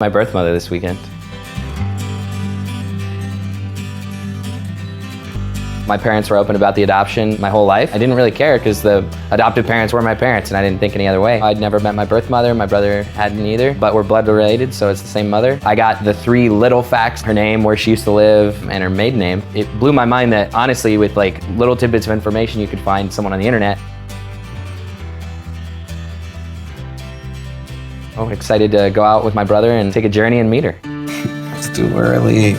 My birth mother this weekend. My parents were open about the adoption my whole life. I didn't really care because the adoptive parents were my parents and I didn't think any other way. I'd never met my birth mother, my brother hadn't either, but we're blood related, so it's the same mother. I got the 3 little facts, her name, where she used to live, and her maiden name. It blew my mind that honestly with like little tidbits of information you could find someone on the internet. I'm excited to go out with my brother and take a journey and meet her. It's too early.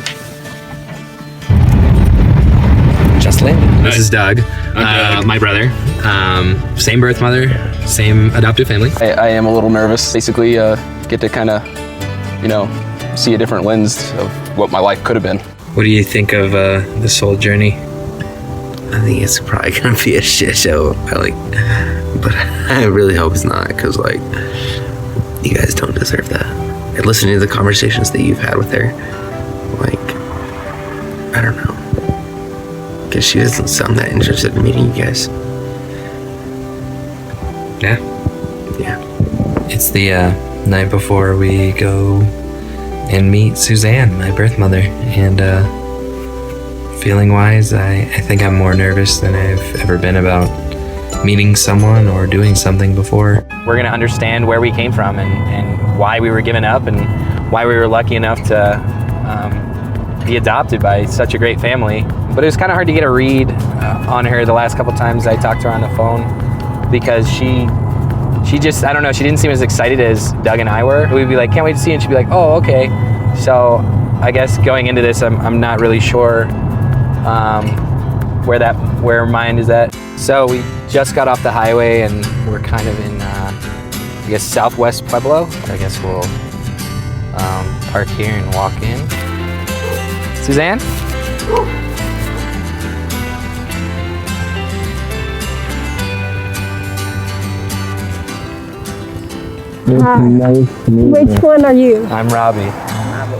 Just landed. This is Doug, my brother. Same birth mother, same adoptive family. I am a little nervous. Basically, get to kind of, see a different lens of what my life could have been. What do you think of this whole journey? I think it's probably gonna be a shit show. But I really hope it's not, because you guys don't deserve that. And listening to the conversations that you've had with her, I don't know. Because she doesn't sound that interested in meeting you guys. Yeah. It's the night before we go and meet Suzanne, my birth mother. And feeling wise, I think I'm more nervous than I've ever been about meeting someone or doing something before. We're gonna understand where we came from and why we were given up and why we were lucky enough to be adopted by such a great family. But it was kind of hard to get a read on her the last couple times I talked to her on the phone, because she just, I don't know, she didn't seem as excited as Doug and I were. We'd be like, can't wait to see you, and she'd be like, oh, okay. So I guess going into this, I'm not really sure where her mind is at. So we just got off the highway and we're kind of in, I guess, southwest Pueblo. I guess we'll park here and walk in. Suzanne? Which one are you? I'm Robbie.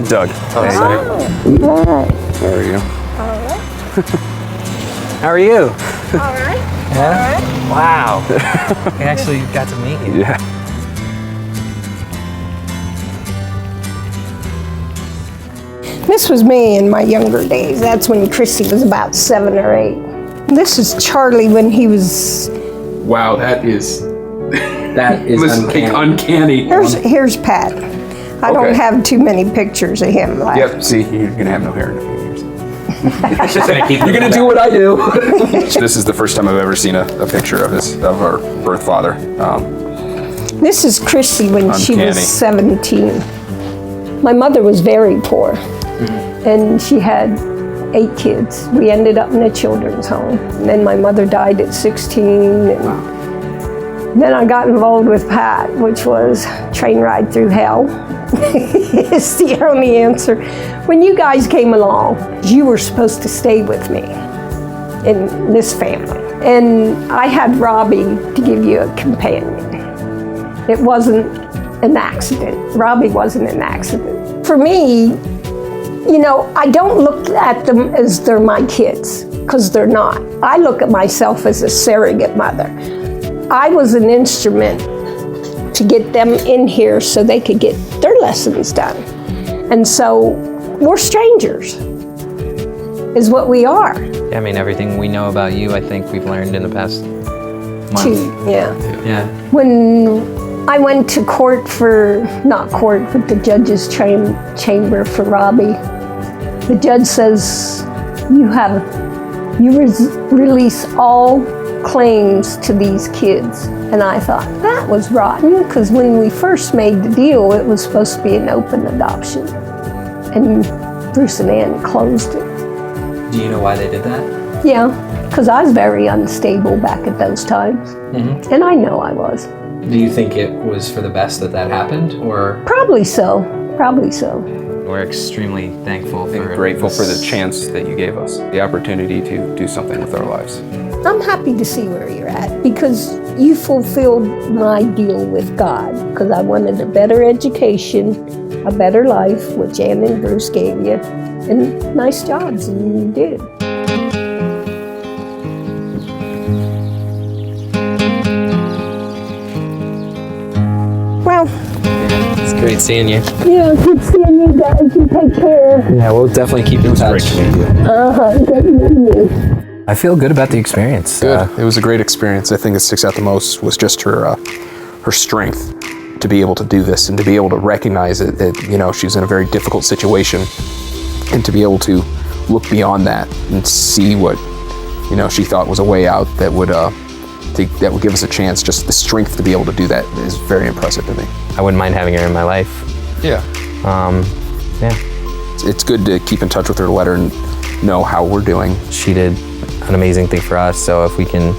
Doug. All right. How are you? All right. How are you? All right. Yeah? Wow. We actually got to meet you. Yeah. This was me in my younger days. That's when Chrissy was about 7 or 8. This is Charlie when he was... Wow, that is uncanny. Here's Pat. I don't have too many pictures of him left. Yep, see, you're going to have no hair in a few years. You're You're going to do what I do. This is the first time I've ever seen a picture of our birth father. This is Chrissy when she Uncanny. was 17. My mother was very poor, and she had 8 kids. We ended up in a children's home. And then my mother died at 16, and then I got involved with Pat, which was train ride through hell. It's the only answer. When you guys came along, you were supposed to stay with me in this family. And I had Robbie to give you a companion. It wasn't an accident. Robbie wasn't an accident. For me, I don't look at them as they're my kids, because they're not. I look at myself as a surrogate mother. I was an instrument to get them in here so they could get their lessons done. And so we're strangers, is what we are. Yeah, I mean, everything we know about you, I think we've learned in the past month. Yeah. When I went to court but the judge's chamber for Robbie, the judge says, you release all claims to these kids. And I thought, that was rotten, because when we first made the deal, it was supposed to be an open adoption. And Bruce and Ann closed it. Do you know why they did that? Yeah, because I was very unstable back at those times. Mm-hmm. And I know I was. Do you think it was for the best that happened, or? Probably so. We're extremely thankful And grateful for the chance that you gave us, the opportunity to do something with our lives. I'm happy to see where you're at, because you fulfilled my deal with God, because I wanted a better education, a better life, which Ann and Bruce gave you, and nice jobs, and you did. Well, It's great. great seeing you. Yeah, good seeing you guys. You take care. Yeah, we'll definitely keep in touch. Good meeting you. I feel good about the experience. Good. It was a great experience. I think that sticks out the most was just her strength to be able to do this and to be able to recognize it, that, you know, she's in a very difficult situation, and to be able to look beyond that and see what, you know, she thought was a way out that would give us a chance. Just the strength to be able to do that is very impressive to me. I wouldn't mind having her in my life. Yeah. Yeah. It's good to keep in touch with her, to let her know how we're doing. She did an amazing thing for us, so if we can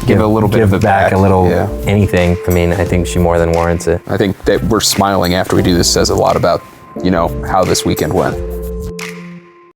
Give a little bit of it back. a little Yeah. anything, I mean, I think she more than warrants it. I think that we're smiling after we do this says a lot about, you know, how this weekend went.